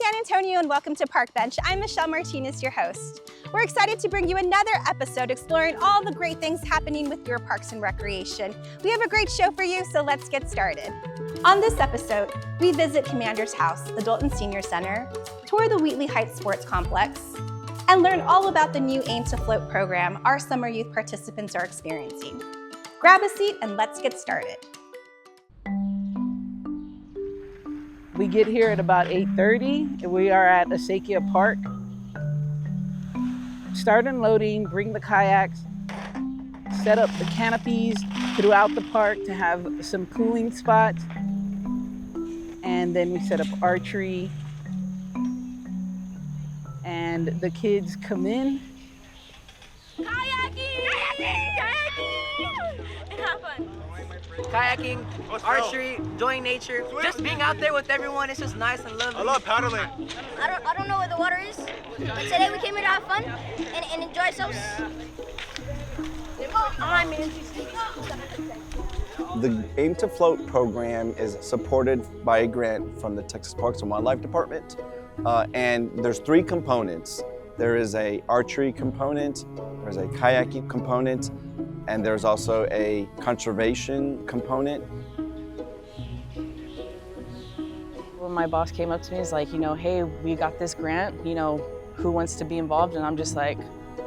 San Antonio and welcome to Park Bench. I'm Michelle Martinez, your host. We're excited to bring you another episode exploring all the great things happening with your parks and recreation. We have a great show for you, so let's get started. On this episode, we visit Commander's House, the Dalton Senior Center, tour the Wheatley Heights Sports Complex, and learn all about the new Aim to Float program our summer youth participants are experiencing. Grab a seat and let's get started. We get here at about 8:30 and we are at Asakia Park. Start unloading, bring the kayaks, set up the canopies throughout the park to have some cooling spots. And then we set up archery. And the kids come in. Kayaking! And have fun. Kayaking, archery, enjoying nature, just being out there with everyone, it's just nice and lovely. I love paddling. I don't know where the water is, but today we came here to have fun and enjoy ourselves. The Aim to Float program is supported by a grant from the Texas Parks and Wildlife Department. And there's three components. There is a archery component, there's a kayaking component, and there's also a conservation component. When my boss came up to me, he's like, hey, we got this grant, who wants to be involved? And I'm just like,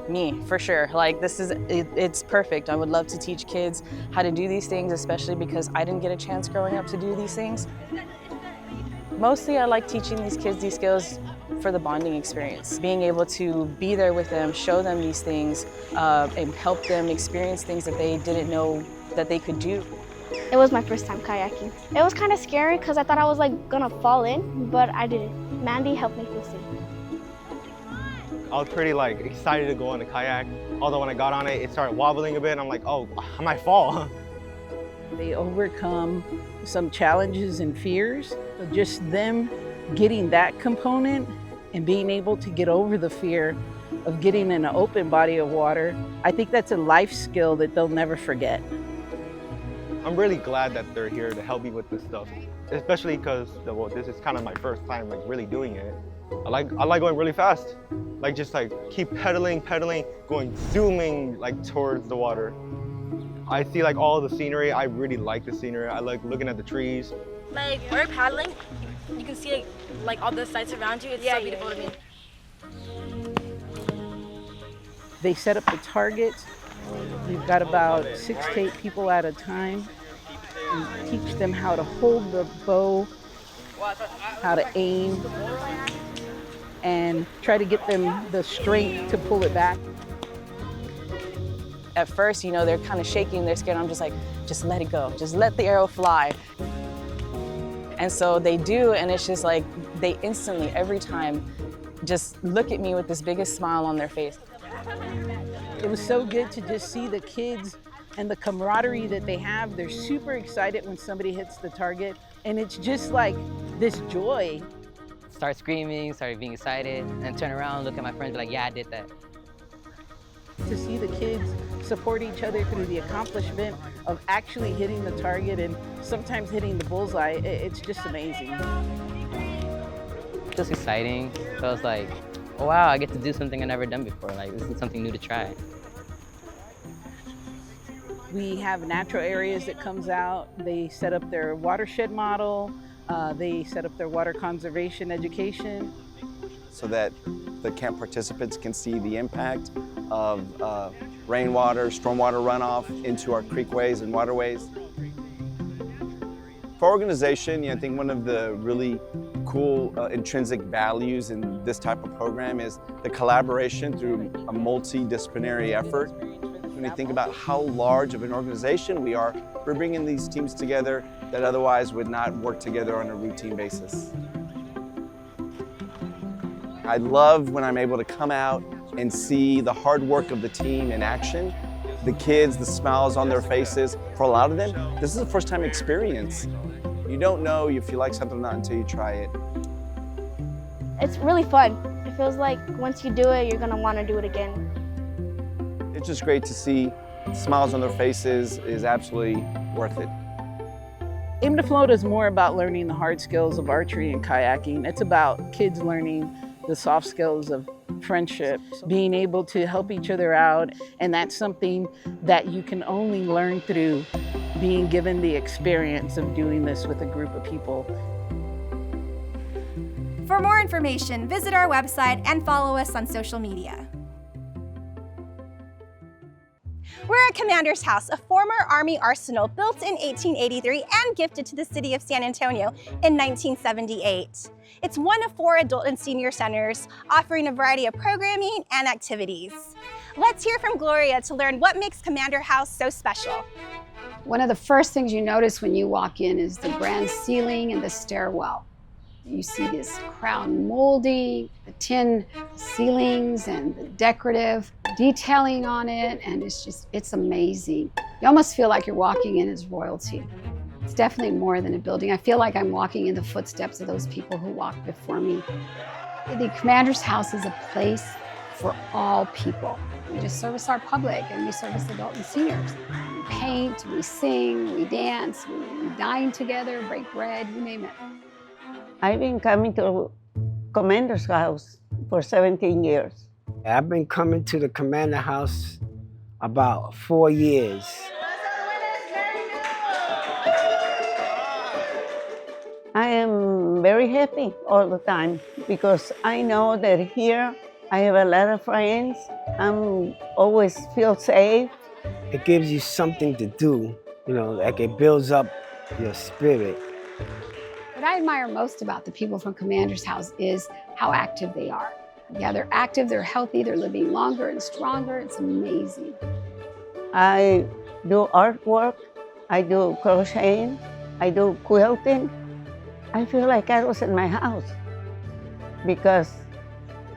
me, for sure. Like, it's perfect. I would love to teach kids how to do these things, especially because I didn't get a chance growing up to do these things. Mostly I like teaching these kids these skills for the bonding experience. Being able to be there with them, show them these things, and help them experience things that they didn't know that they could do. It was my first time kayaking. It was kind of scary because I thought I was gonna fall in, but I didn't. Mandy helped me feel safe. I was pretty excited to go on the kayak. Although when I got on it, it started wobbling a bit. And I'm like, oh, I might fall. They overcome some challenges and fears, but just them getting that component and being able to get over the fear of getting in an open body of water, I think that's a life skill that they'll never forget. I'm really glad that they're here to help me with this stuff, especially because this is kind of my first time really doing it. I like going really fast, just keep pedaling, going zooming towards the water. I see all the scenery. I really like the scenery. I like looking at the trees. When you're paddling, you can see all the sights around you. It's so beautiful to me. They set up the target. We've got about 6 to 8 people at a time. We teach them how to hold the bow, how to aim, and try to get them the strength to pull it back. At first, they're kind of shaking, they're scared. I'm just like, just let it go. Just let the arrow fly. And so they do, and it's just they instantly, every time, just look at me with this biggest smile on their face. It was so good to just see the kids and the camaraderie that they have. They're super excited when somebody hits the target, and it's just this joy. Start screaming, start being excited, and turn around, look at my friends, yeah, I did that. To see the kids support each other through the accomplishment of actually hitting the target and sometimes hitting the bullseye, it's just amazing. Just exciting. So it's oh wow, I get to do something I've never done before. This is something new to try. We have natural areas that comes out. They set up their watershed model. They set up their water conservation education. So that the camp participants can see the impact of rainwater, stormwater runoff into our creekways and waterways. For organization, I think one of the really cool intrinsic values in this type of program is the collaboration through a multidisciplinary effort. When you think about how large of an organization we are, we're bringing these teams together that otherwise would not work together on a routine basis. I love when I'm able to come out and see the hard work of the team in action. The kids, the smiles on their faces. For a lot of them, this is a first time experience. You don't know if you like something or not until you try it. It's really fun. It feels like once you do it, you're gonna wanna do it again. It's just great to see smiles on their faces is absolutely worth it. Aim to Float is more about learning the hard skills of archery and kayaking. It's about kids learning the soft skills of friendship, being able to help each other out, and that's something that you can only learn through being given the experience of doing this with a group of people. For more information, visit our website and follow us on social media. We're at Commander's House, a former Army arsenal built in 1883 and gifted to the city of San Antonio in 1978. It's one of 4 adult and senior centers offering a variety of programming and activities. Let's hear from Gloria to learn what makes Commander House so special. One of the first things you notice when you walk in is the grand ceiling and the stairwell. You see this crown molding, the tin ceilings and the decorative detailing on it, and it's amazing. You almost feel like you're walking in as royalty. It's definitely more than a building. I feel like I'm walking in the footsteps of those people who walked before me. The Commander's House is a place for all people. We just service our public and we service adult and seniors. We paint, we sing, we dance, we dine together, break bread, you name it. I've been coming to Commander's House for 17 years. I've been coming to the Commander House about 4 years. I am very happy all the time because I know that here I have a lot of friends. I'm always feel safe. It gives you something to do, you know, like it builds up your spirit. What I admire most about the people from Commander's House is how active they are. Yeah, they're active, they're healthy, they're living longer and stronger. It's amazing. I do artwork, I do crocheting, I do quilting. I feel like I was in my house because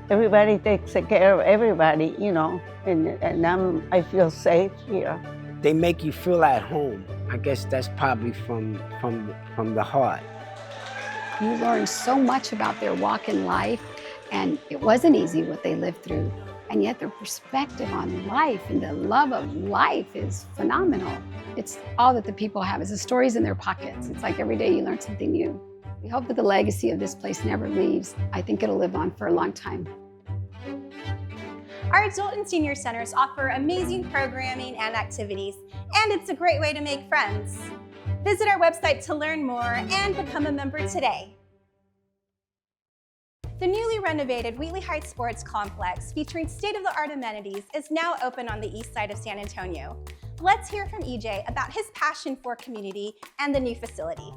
everybody takes care of everybody, you know, and I feel safe here. They make you feel at home. I guess that's probably from the heart. You learn so much about their walk in life, and it wasn't easy what they lived through, and yet their perspective on life and the love of life is phenomenal. It's all that the people have is the stories in their pockets. It's like every day you learn something new. We hope that the legacy of this place never leaves. I think it'll live on for a long time. Our adult and senior centers offer amazing programming and activities, and it's a great way to make friends. Visit our website to learn more and become a member today. The newly renovated Wheatley Heights Sports Complex, featuring state-of-the-art amenities, is now open on the east side of San Antonio. Let's hear from EJ about his passion for community and the new facility.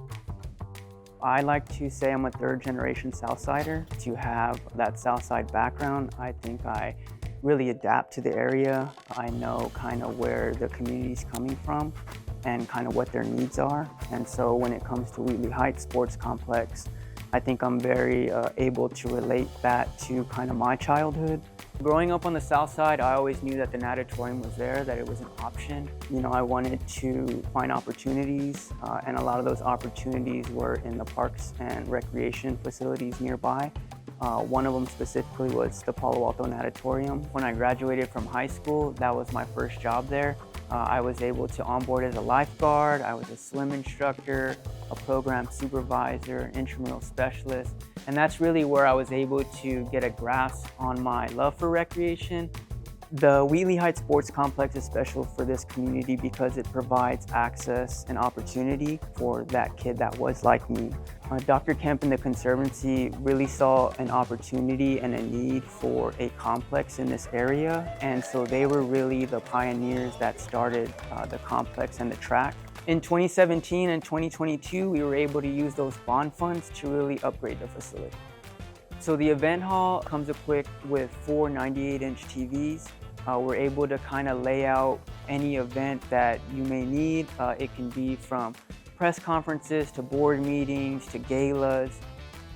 I like to say I'm a third-generation Southsider. To have that Southside background, I think I really adapt to the area. I know kind of where the community's coming from and kind of what their needs are. And so when it comes to Wheatley Heights Sports Complex, I think I'm very able to relate that to kind of my childhood. Growing up on the south side, I always knew that the natatorium was there, that it was an option. You know, I wanted to find opportunities, and a lot of those opportunities were in the parks and recreation facilities nearby. One of them specifically was the Palo Alto Natatorium. When I graduated from high school, that was my first job there. I was able to onboard as a lifeguard, I was a swim instructor, a program supervisor, intramural specialist, and that's really where I was able to get a grasp on my love for recreation. The Wheatley Heights Sports Complex is special for this community because it provides access and opportunity for that kid that was like me. Dr. Kemp and the Conservancy really saw an opportunity and a need for a complex in this area, and so they were really the pioneers that started the complex and the track. In 2017 and 2022, we were able to use those bond funds to really upgrade the facility. So the event hall comes equipped with 4 98-inch TVs. We're able to kind of lay out any event that you may need. It can be from press conferences to board meetings to galas.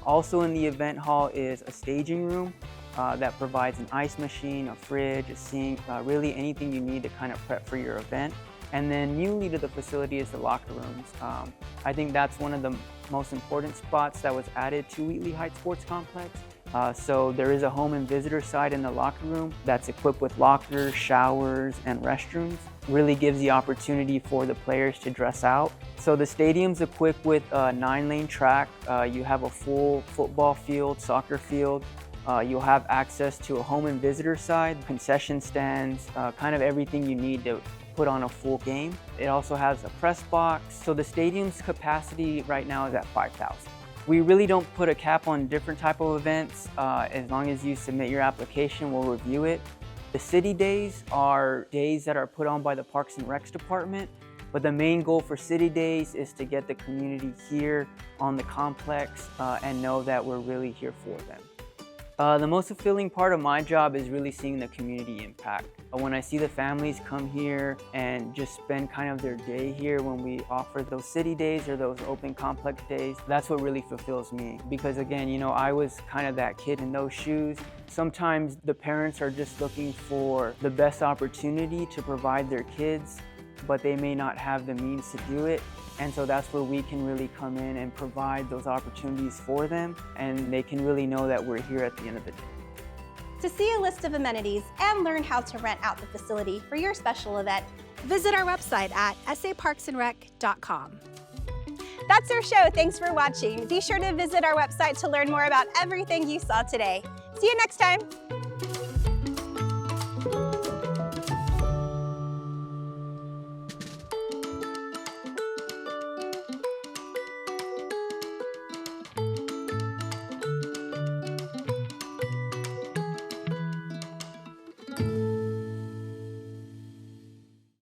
Also in the event hall is a staging room that provides an ice machine, a fridge, a sink, really anything you need to kind of prep for your event. And then newly to the facility is the locker rooms. I think that's one of the most important spots that was added to Wheatley Heights Sports Complex. So there is a home and visitor side in the locker room that's equipped with lockers, showers, and restrooms. really gives the opportunity for the players to dress out. So the stadium's equipped with a 9-lane track. You have a full football field, soccer field. You'll have access to a home and visitor side, concession stands, kind of everything you need to put on a full game. It also has a press box. So the stadium's capacity right now is at 5,000. We really don't put a cap on different type of events. As long as you submit your application, we'll review it. The city days are days that are put on by the Parks and Recs department, but the main goal for city days is to get the community here on the complex and know that we're really here for them. The most fulfilling part of my job is really seeing the community impact. When I see the families come here and just spend kind of their day here when we offer those city days or those open complex days, that's what really fulfills me. Because again, you know, I was kind of that kid in those shoes. Sometimes the parents are just looking for the best opportunity to provide their kids, but they may not have the means to do it. And so that's where we can really come in and provide those opportunities for them, and they can really know that we're here at the end of the day. To see a list of amenities and learn how to rent out the facility for your special event, visit our website at saparksandrec.com. That's our show. Thanks for watching. Be sure to visit our website to learn more about everything you saw today. See you next time.